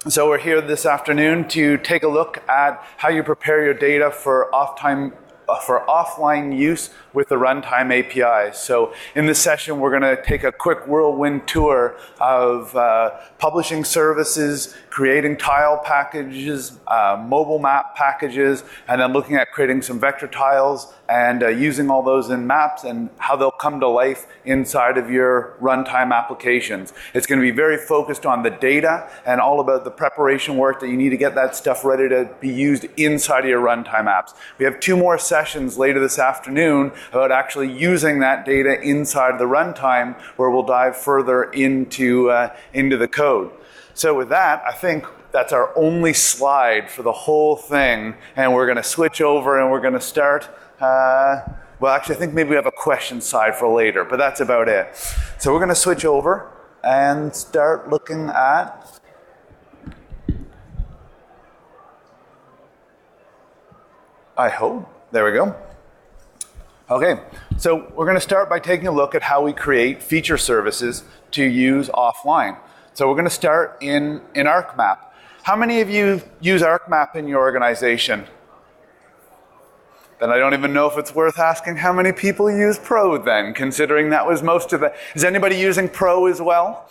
So we're here this afternoon to take a look at how you prepare your data for offline use with the Runtime API. So in this session, we're going to take a quick whirlwind tour of publishing services, creating tile packages, mobile map packages, and then looking at creating some vector tiles and using all those in maps and how they'll come to life inside of your Runtime applications. It's going to be very focused on the data and all about the preparation work that you need to get that stuff ready to be used inside of your Runtime apps. We have 2 more sessions later this afternoon about actually using that data inside of the Runtime, where we'll dive further into the code. So with that, I think that's our only slide for the whole thing, and we're going to switch over and we're going to start. Well, actually, I think maybe we have a question side for later, but that's about it. So we're going to switch over and start looking at there we go. Okay, so we're going to start by taking a look at how we create feature services to use offline. So we're going to start in ArcMap. How many of you use ArcMap in your organization? Then I don't even know if it's worth asking how many people use Pro then, considering that was most of the... Is anybody using Pro as well?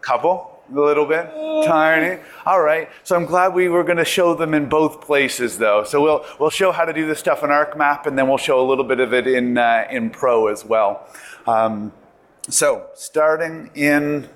Couple? A little bit? Tiny? All right. So I'm glad we were going to show them in both places, though. So we'll show how to do this stuff in ArcMap, and then we'll show a little bit of it in Pro as well. So starting in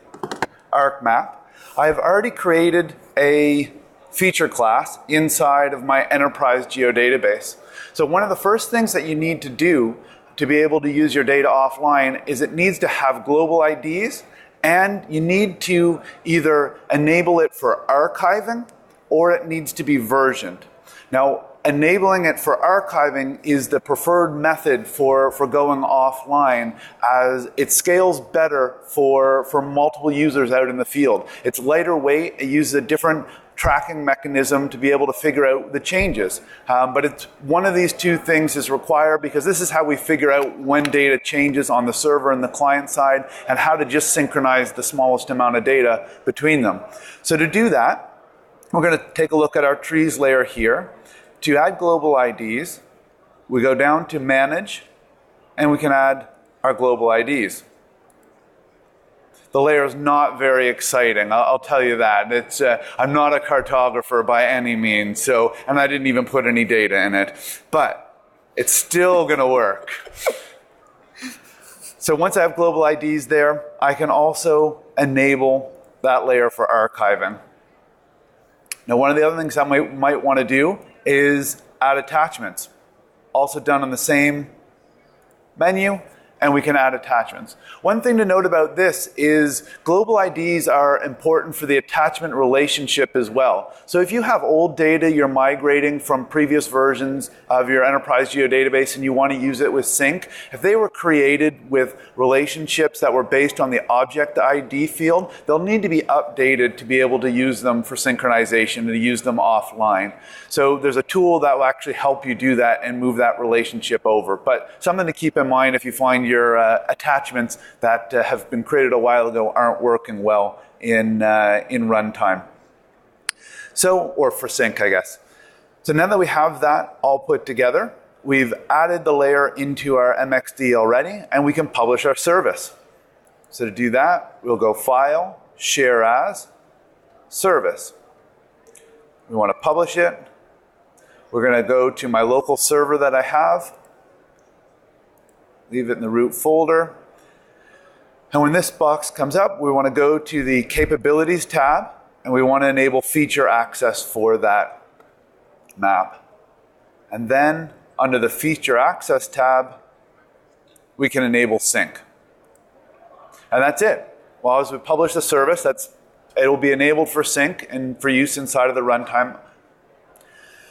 ArcMap, I've already created a feature class inside of my enterprise geodatabase. So one of the first things that you need to do to be able to use your data offline is it needs to have global IDs, and you need to either enable it for archiving or it needs to be versioned. Now, enabling it for archiving is the preferred method for going offline, as it scales better for multiple users out in the field. It's lighter weight, it uses a different tracking mechanism to be able to figure out the changes. But it's one of these 2 things is required, because this is how we figure out when data changes on the server and the client side, and how to just synchronize the smallest amount of data between them. So to do that, we're going to take a look at our trees layer here. To add global IDs, we go down to Manage, and we can add our global IDs. The layer is not very exciting, I'll tell you that. It's I'm not a cartographer by any means, and I didn't even put any data in it, but it's still going to work. So once I have global IDs there, I can also enable that layer for archiving. Now, one of the other things I might want to do is add attachments. Also done on the same menu, and we can add attachments. One thing to note about this is global IDs are important for the attachment relationship as well. So if you have old data you're migrating from previous versions of your enterprise geodatabase and you want to use it with sync, if they were created with relationships that were based on the object ID field, they'll need to be updated to be able to use them for synchronization and to use them offline. So there's a tool that will actually help you do that and move that relationship over. But something to keep in mind if you find your attachments that have been created a while ago aren't working well in Runtime. So, or for sync, I guess. So now that we have that all put together, we've added the layer into our MXD already, and we can publish our service. So to do that, we'll go File, Share As, Service. We want to publish it. We're going to go to my local server that I have, leave it in the root folder. And when this box comes up, we want to go to the Capabilities tab, and we want to enable feature access for that map. And then under the Feature Access tab, we can enable sync. And that's it. Well, as we publish the service, it will be enabled for sync and for use inside of the Runtime.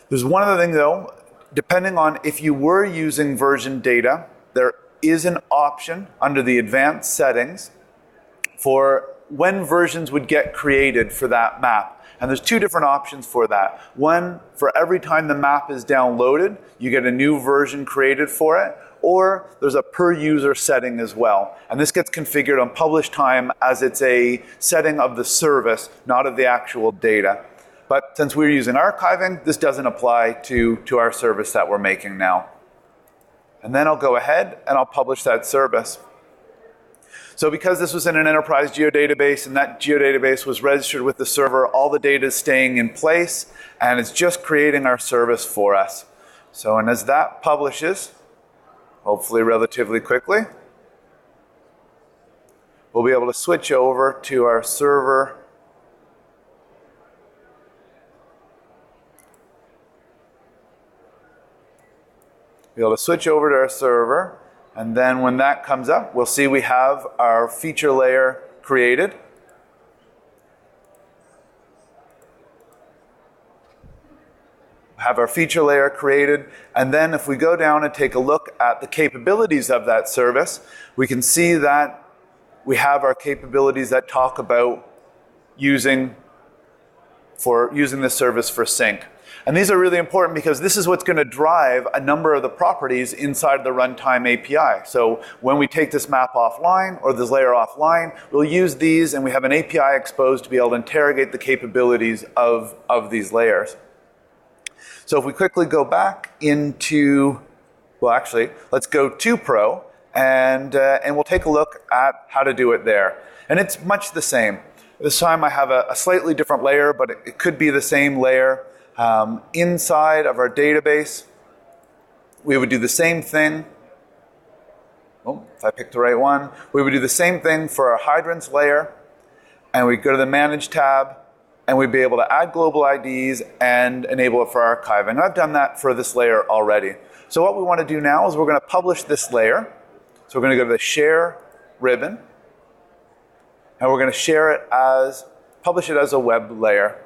There's one other thing though, depending on if you were using version data, there is an option under the advanced settings for when versions would get created for that map. And there's 2 different options for that. One, for every time the map is downloaded, you get a new version created for it, or there's a per user setting as well. And this gets configured on publish time as it's a setting of the service, not of the actual data. But since we're using archiving, this doesn't apply to our service that we're making now. And then I'll go ahead and I'll publish that service. So because this was in an enterprise geodatabase and that geodatabase was registered with the server, all the data is staying in place and it's just creating our service for us. So, and as that publishes, hopefully relatively quickly, we'll be able to switch over to our server. Be able to switch over to our server. And then when that comes up, we'll see we have our feature layer created. Have our feature layer created. And then if we go down and take a look at the capabilities of that service, we can see that we have our capabilities that talk about using this service for sync. And these are really important because this is what's going to drive a number of the properties inside the Runtime API. So when we take this map offline or this layer offline, we'll use these and we have an API exposed to be able to interrogate the capabilities of these layers. So if we quickly go back into, well actually, let's go to Pro and we'll take a look at how to do it there. And it's much the same. This time I have a slightly different layer, but it could be the same layer. Inside of our database, we would do the same thing. Oh, if I picked the right one. We would do the same thing for our hydrants layer, and we'd go to the Manage tab, and we'd be able to add global IDs and enable it for archiving. I've done that for this layer already. So what we want to do now is we're going to publish this layer. So we're going to go to the Share ribbon, and we're going to publish it as a web layer.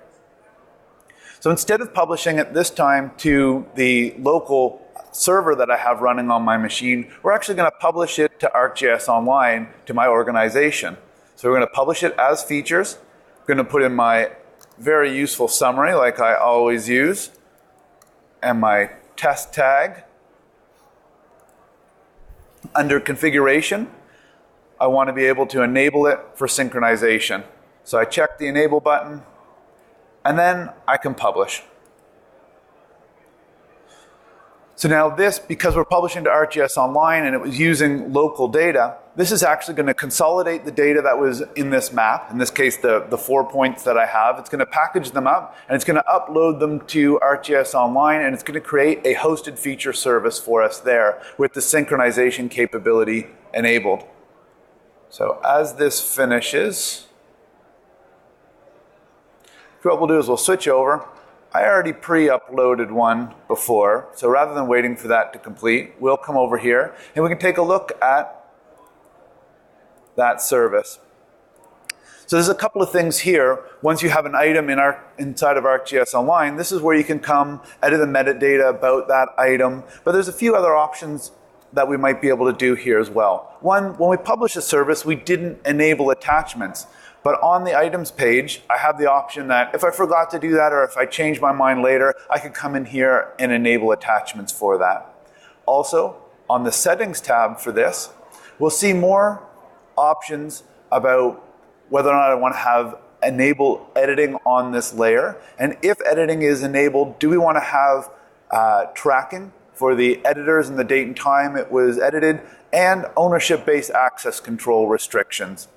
So instead of publishing it this time to the local server that I have running on my machine, we're actually going to publish it to ArcGIS Online to my organization. So we're going to publish it as features. I'm going to put in my very useful summary like I always use and my test tag. Under configuration, I want to be able to enable it for synchronization. So I check the enable button. And then I can publish. So now this, because we're publishing to ArcGIS Online and it was using local data, this is actually going to consolidate the data that was in this map, in this case the 4 points that I have. It's going to package them up and it's going to upload them to ArcGIS Online and it's going to create a hosted feature service for us there with the synchronization capability enabled. So as this finishes, what we'll do is we'll switch over. I already pre-uploaded one before, so rather than waiting for that to complete, we'll come over here and we can take a look at that service. So there's a couple of things here. Once you have an item inside of ArcGIS Online, this is where you can come edit the metadata about that item, but there's a few other options that we might be able to do here as well. One, when we publish a service, we didn't enable attachments. But on the items page, I have the option that if I forgot to do that or if I change my mind later, I could come in here and enable attachments for that. Also, on the settings tab for this, we'll see more options about whether or not I want to have enable editing on this layer. And if editing is enabled, do we want to have tracking for the editors and the date and time it was edited, and ownership-based access control restrictions.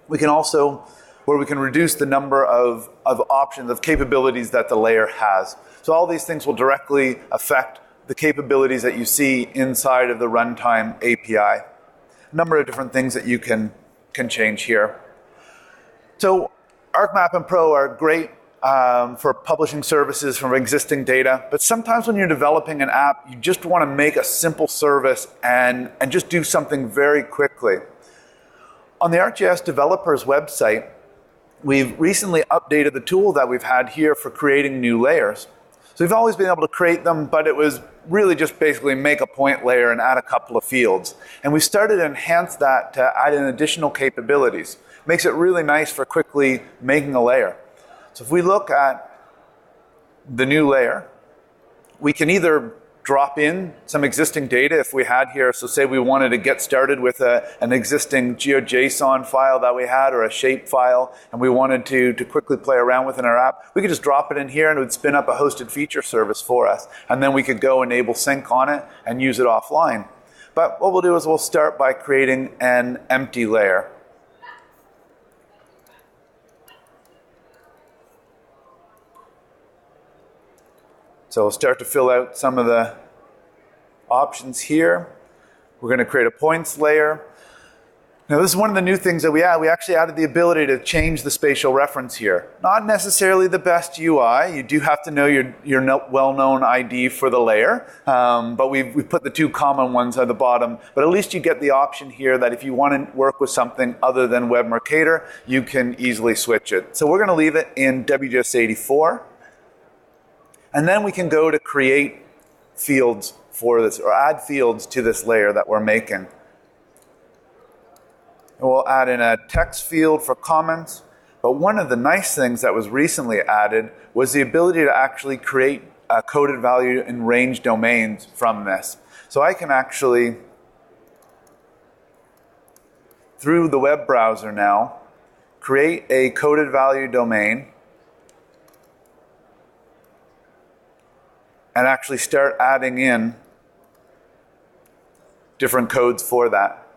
We can also, where we can reduce the number of options, of capabilities that the layer has. So all these things will directly affect the capabilities that you see inside of the Runtime API. A number of different things that you can change here. So ArcMap and Pro are great for publishing services from existing data, but sometimes when you're developing an app, you just want to make a simple service and just do something very quickly. On the ArcGIS developers website, we've recently updated the tool that we've had here for creating new layers. So we've always been able to create them, but it was really just basically make a point layer and add a couple of fields. And we started to enhance that to add in additional capabilities. Makes it really nice for quickly making a layer. So if we look at the new layer, we can either drop in some existing data if we had here. So say we wanted to get started with an existing GeoJSON file that we had, or a shape file, and we wanted to quickly play around with in our app. We could just drop it in here and it would spin up a hosted feature service for us. And then we could go enable sync on it and use it offline. But what we'll do is we'll start by creating an empty layer. So we'll start to fill out some of the options here. We're going to create a points layer. Now this is one of the new things that we add. We actually added the ability to change the spatial reference here. Not necessarily the best UI. You do have to know your well-known ID for the layer. But we've put the two common ones at the bottom. But at least you get the option here that if you want to work with something other than Web Mercator, you can easily switch it. So we're going to leave it in WGS84. And then we can go to create fields for this, or add fields to this layer that we're making. And we'll add in a text field for comments. But one of the nice things that was recently added was the ability to actually create a coded value in range domains from this. So I can actually, through the web browser now, create a coded value domain and actually start adding in different codes for that.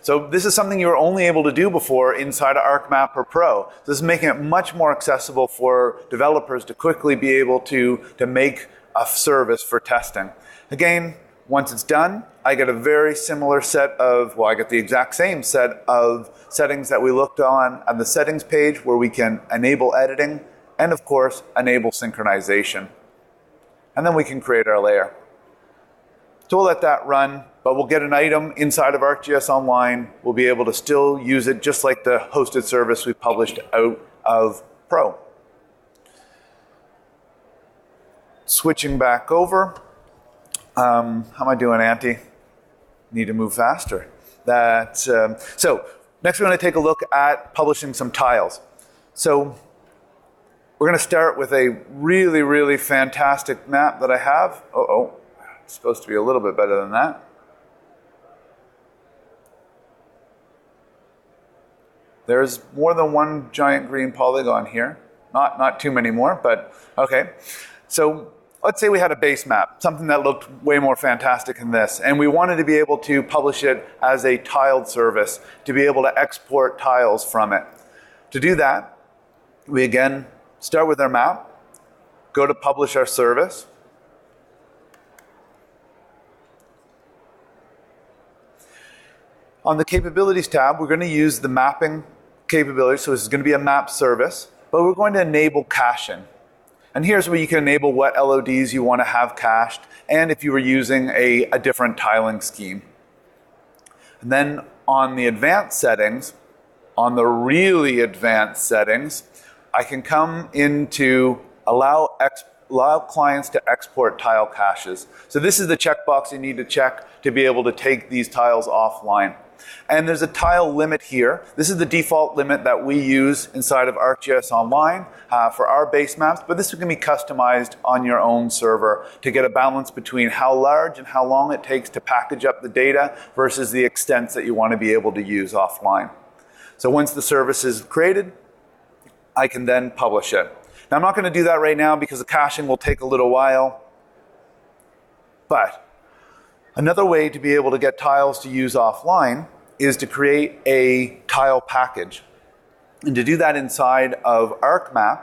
So this is something you were only able to do before inside of ArcMap or Pro. This is making it much more accessible for developers to quickly be able to make a service for testing. Again, once it's done, I get a very similar set of, well, I get the exact same set of settings that we looked on the settings page, where we can enable editing and, of course, enable synchronization. And then we can create our layer. So we'll let that run, but we'll get an item inside of ArcGIS Online. We'll be able to still use it just like the hosted service we published out of Pro. Switching back over. How am I doing, Auntie? Need to move faster. So next we're going to take a look at publishing some tiles. So we're going to start with a really, really fantastic map that I have. It's supposed to be a little bit better than that. There's more than one giant green polygon here. Not too many more, but okay. So let's say we had a base map, something that looked way more fantastic than this, and we wanted to be able to publish it as a tiled service, to be able to export tiles from it. To do that, we again start with our map, go to publish our service. On the capabilities tab, we're going to use the mapping capability. So this is going to be a map service, but we're going to enable caching. And here's where you can enable what LODs you want to have cached, and if you were using a different tiling scheme. And then on the advanced settings, on the really advanced settings, I can come into allow clients to export tile caches. So this is the checkbox you need to check to be able to take these tiles offline. And there's a tile limit here. This is the default limit that we use inside of ArcGIS Online for our base maps, but this can be customized on your own server to get a balance between how large and how long it takes to package up the data versus the extents that you want to be able to use offline. So once the service is created, I can then publish it. Now I'm not going to do that right now because the caching will take a little while. But another way to be able to get tiles to use offline is to create a tile package. And to do that inside of ArcMap,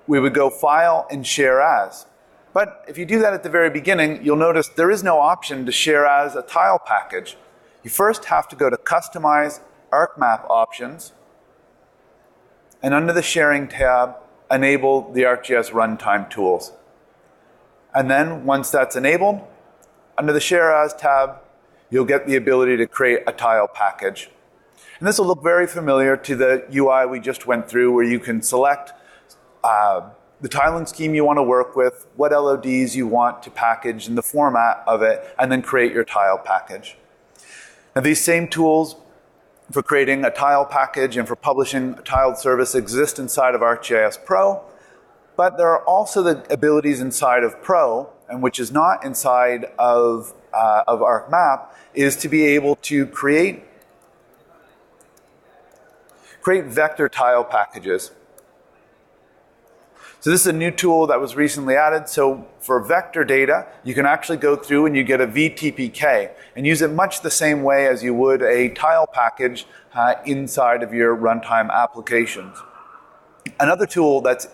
we would go File and Share As. But if you do that at the very beginning, you'll notice there is no option to share as a tile package. You first have to go to Customize ArcMap Options, and under the Sharing tab, enable the ArcGIS Runtime tools. And then once that's enabled, under the Share As tab, you'll get the ability to create a tile package. And this will look very familiar to the UI we just went through, where you can select the tiling scheme you want to work with, what LODs you want to package in the format of it, and then create your tile package. Now these same tools for creating a tile package and for publishing a tiled service exist inside of ArcGIS Pro, but there are also the abilities inside of Pro and which is not inside of ArcMap, is to be able to create vector tile packages. So this is a new tool that was recently added. So for vector data, you can actually go through and you get a VTPK and use it much the same way as you would a tile package inside of your runtime applications. Another tool that's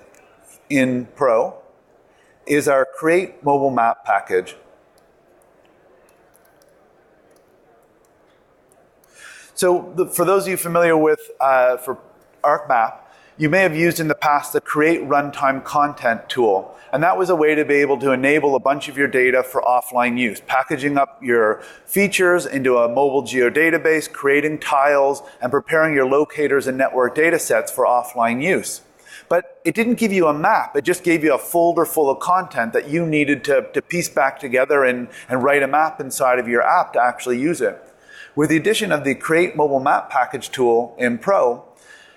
in Pro is our Create Mobile Map package. So for those of you familiar with for ArcMap, you may have used in the past the Create Runtime Content tool. And that was a way to be able to enable a bunch of your data for offline use, packaging up your features into a mobile geodatabase, creating tiles, and preparing your locators and network data sets for offline use. But it didn't give you a map. It just gave you a folder full of content that you needed to piece back together and write a map inside of your app to actually use it. With the addition of the Create Mobile Map package tool in Pro,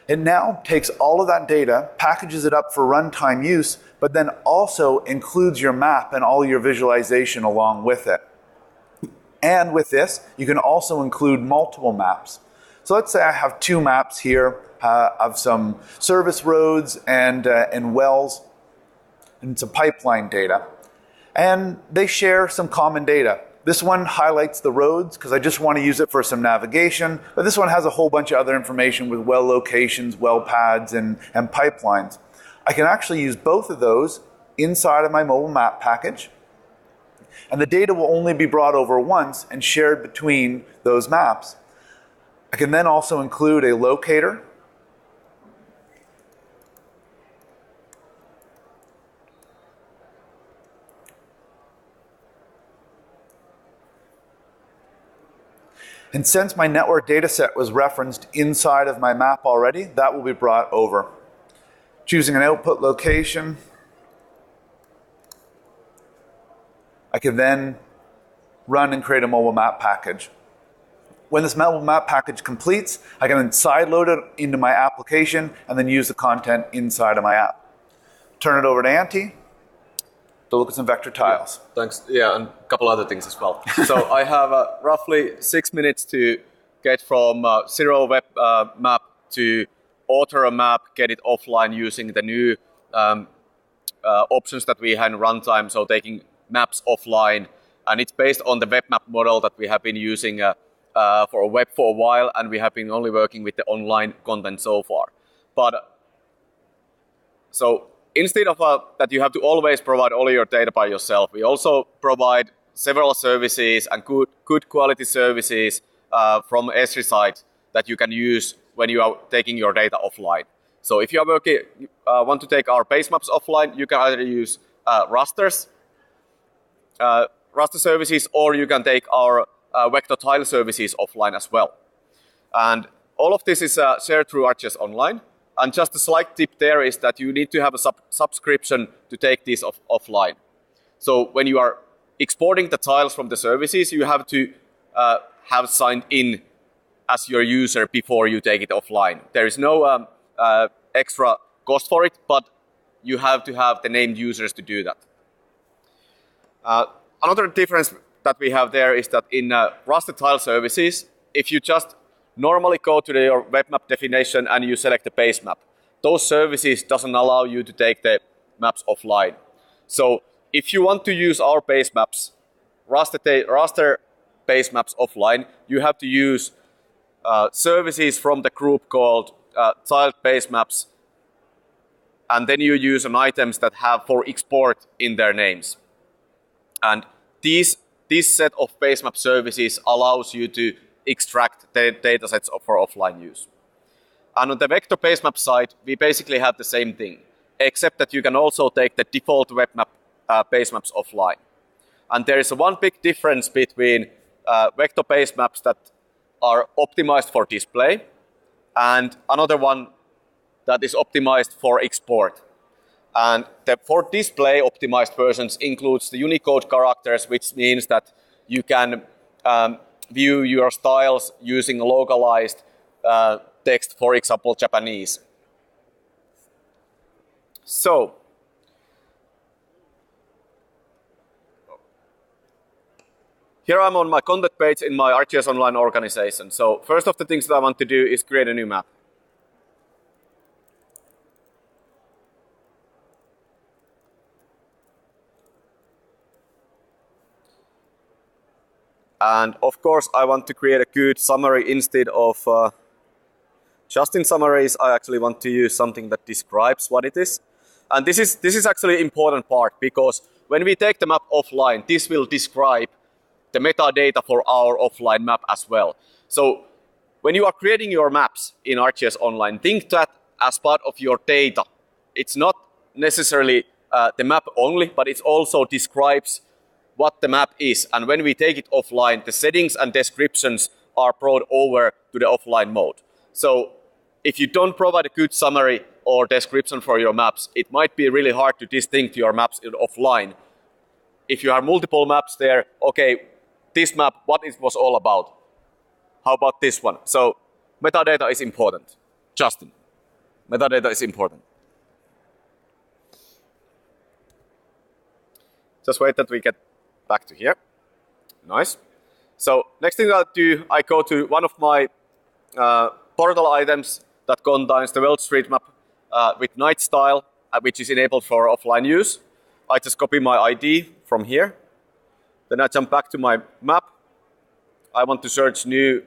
it now takes all of that data, packages it up for runtime use, but then also includes your map and all your visualization along with it. And with this, you can also include multiple maps. So let's say I have two maps here of some service roads and wells and some pipeline data. And they share some common data. This one highlights the roads because I just want to use it for some navigation, but this one has a whole bunch of other information with well locations, well pads, and pipelines. I can actually use both of those inside of my mobile map package, and the data will only be brought over once and shared between those maps. I can then also include a locator, and since my network data set was referenced inside of my map already, that will be brought over. Choosing an output location, I can then run and create a mobile map package. When this mobile map package completes, I can then sideload it into my application and then use the content inside of my app. Turn it over to Antti to look at some vector tiles. Yeah, thanks. Yeah, and a couple other things as well. So I have roughly 6 minutes to get from zero web map to author a map, get it offline using the new options that we have in Runtime, so taking maps offline. And it's based on the web map model that we have been using for web for a while, and we have been only working with the online content so far. But so instead of that you have to always provide all your data by yourself, we also provide several services and good quality services from Esri side that you can use when you are taking your data offline. So if you are want to take our base maps offline, you can either use raster services, or you can take our vector tile services offline as well. And all of this is shared through ArcGIS Online. And just a slight tip there is that you need to have a subscription to take this offline. So when you are exporting the tiles from the services, you have to have signed in as your user before you take it offline. There is no extra cost for it, but you have to have the named users to do that. Another difference that we have there is that in raster tile services, if you just normally go to your web map definition and you select the base map, those services doesn't allow you to take the maps offline. So if you want to use our base maps, raster base maps offline, you have to use services from the group called tiled base maps, and then you use an items that have for export in their names. And this set of base map services allows you to extract the data sets for offline use. And on the vector base map side, we basically have the same thing, except that you can also take the default web map base maps offline. And there is one big difference between vector base maps that are optimized for display and another one that is optimized for export. And the for display optimized versions includes the Unicode characters, which means that you can view your styles using localized text, for example, Japanese. So here I'm on my contact page in my ArcGIS Online organization. So first of the things that I want to do is create a new map. And of course, I want to create a good summary instead of just in summaries. I actually want to use something that describes what it is. And this is actually an important part, because when we take the map offline, this will describe the metadata for our offline map as well. So when you are creating your maps in ArcGIS Online, think that as part of your data. It's not necessarily the map only, but it also describes what the map is. And when we take it offline, the settings and descriptions are brought over to the offline mode. So if you don't provide a good summary or description for your maps, it might be really hard to distinct your maps offline. If you have multiple maps there, okay, this map, what it was all about. How about this one? So metadata is important. Justin, metadata is important. Just wait that we get back to here. Nice. So next thing I'll do, I go to one of my portal items that contains the World Street Map with night style, which is enabled for offline use. I just copy my ID from here. Then I jump back to my map. I want to search new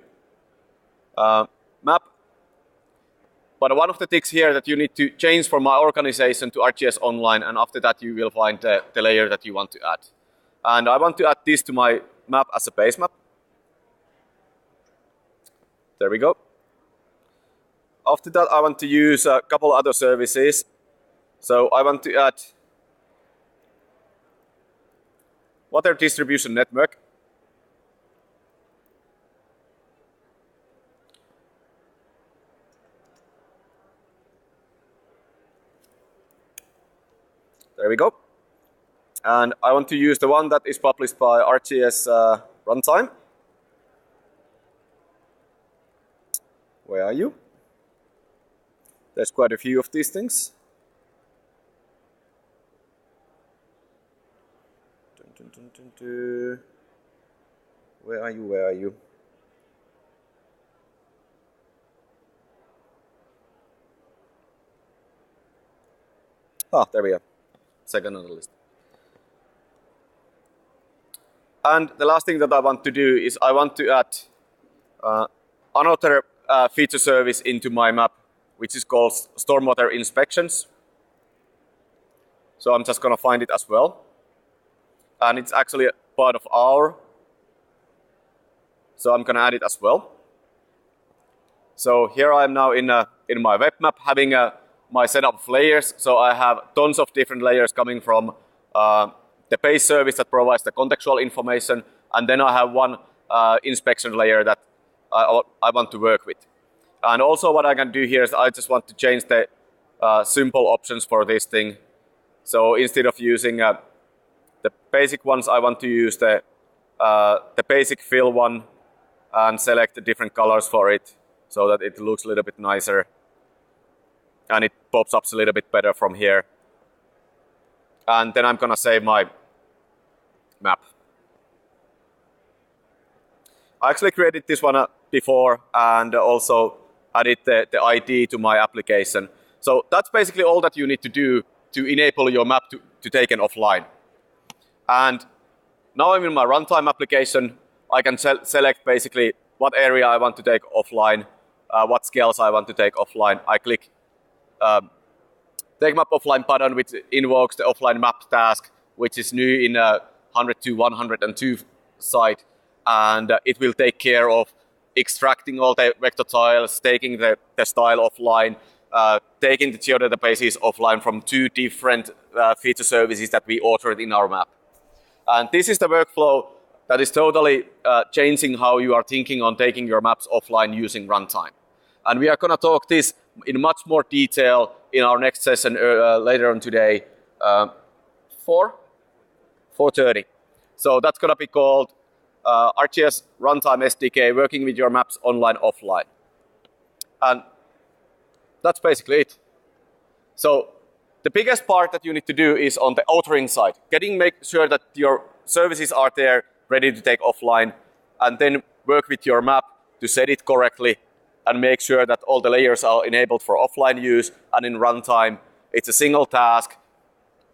map. But one of the things here that you need to change from my organization to ArcGIS Online, and after that you will find the layer that you want to add. And I want to add this to my map as a base map. There we go. After that, I want to use a couple other services. So I want to add water distribution network. There we go. And I want to use the one that is published by ArcGIS Runtime. Where are you? There's quite a few of these things. Where are you? Where are you? Ah, there we are. Second on the list. And the last thing that I want to do is I want to add another feature service into my map, which is called stormwater inspections. So I'm just going to find it as well. And it's actually a part of our. So I'm going to add it as well. So here I am now in my web map having my setup of layers. So I have tons of different layers coming from the base service that provides the contextual information. And then I have one inspection layer that I want to work with. And also what I can do here is I just want to change the simple options for this thing. So instead of using the basic ones, I want to use the basic fill one and select the different colors for it so that it looks a little bit nicer. And it pops up a little bit better from here. And then I'm going to save my map. I actually created this one before and also added the ID to my application. So that's basically all that you need to do to enable your map to take an offline. And now I'm in my runtime application. I can select basically what area I want to take offline, what scales I want to take offline. I click Take Map Offline button, which invokes the offline map task, which is new in 100-102 site. And it will take care of extracting all the vector tiles, taking the style offline, taking the geodatabases offline from 2 different feature services that we authored in our map. And this is the workflow that is totally changing how you are thinking on taking your maps offline using runtime. And we are going to talk this in much more detail in our next session later on today, 4:30. So that's going to be called ArcGIS Runtime SDK, working with your maps online, offline. And that's basically it. So the biggest part that you need to do is on the authoring side, make sure that your services are there ready to take offline, and then work with your map to set it correctly and make sure that all the layers are enabled for offline use, and in runtime, it's a single task,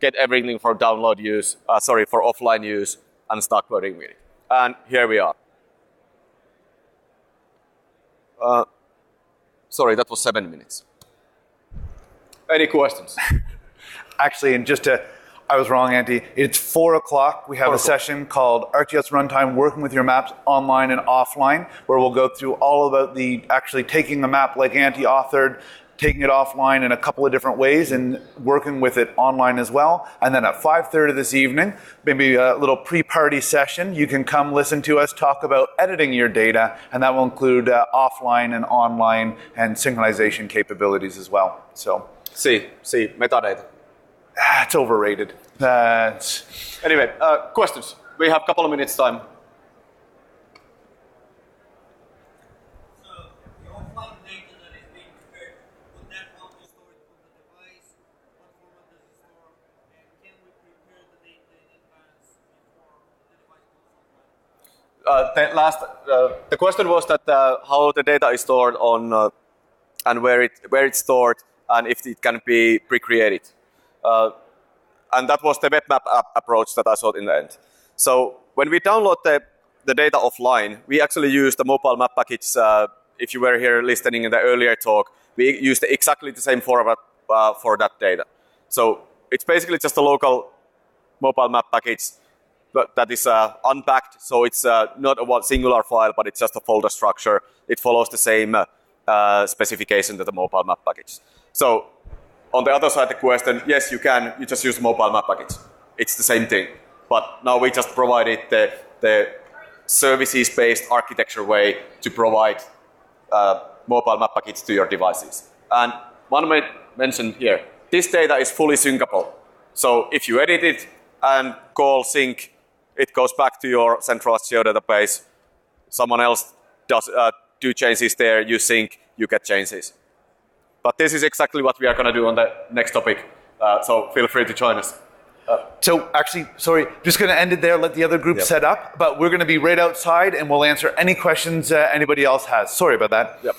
get everything for download use, for offline use, and start working with it. And here we are. Sorry, that was 7 minutes. Any questions? Actually, and I was wrong, Antti. It's 4 o'clock. We have a session called ArcGIS Runtime, Working with Your Maps Online and Offline, where we'll go through all about the actually taking a map like Antti authored, taking it offline in a couple of different ways and working with it online as well. And then at 5:30 this evening, maybe a little pre-party session, you can come listen to us talk about editing your data, and that will include offline and online and synchronization capabilities as well. So, see, metadata. It's overrated. Anyway, questions? We have a couple of minutes time. So the offline data that is being prepared, would that help you store it on the device? What format does it store? And can we prepare the data in advance before the device goes offline? The question was that how the data is stored on and where it's stored, and if it can be pre-created. And that was the web map approach that I showed in the end. So when we download the data offline, we actually use the mobile map package. If you were here listening in the earlier talk, we used exactly the same format for that data. So it's basically just a local mobile map package that is unpacked. So it's not a one singular file, but it's just a folder structure. It follows the same specification to the mobile map package. So on the other side, the question, yes, you can. You just use the mobile map package. It's the same thing. But now we just provided the services-based architecture way to provide mobile map package to your devices. And one may mention here, this data is fully syncable. So if you edit it and call sync, it goes back to your centralized geodatabase. Someone else does do changes there, you sync, you get changes. But this is exactly what we are going to do on the next topic. So feel free to join us. So actually, sorry, just going to end it there, let the other group set up, but we're going to be right outside and we'll answer any questions anybody else has. Sorry about that. Yep.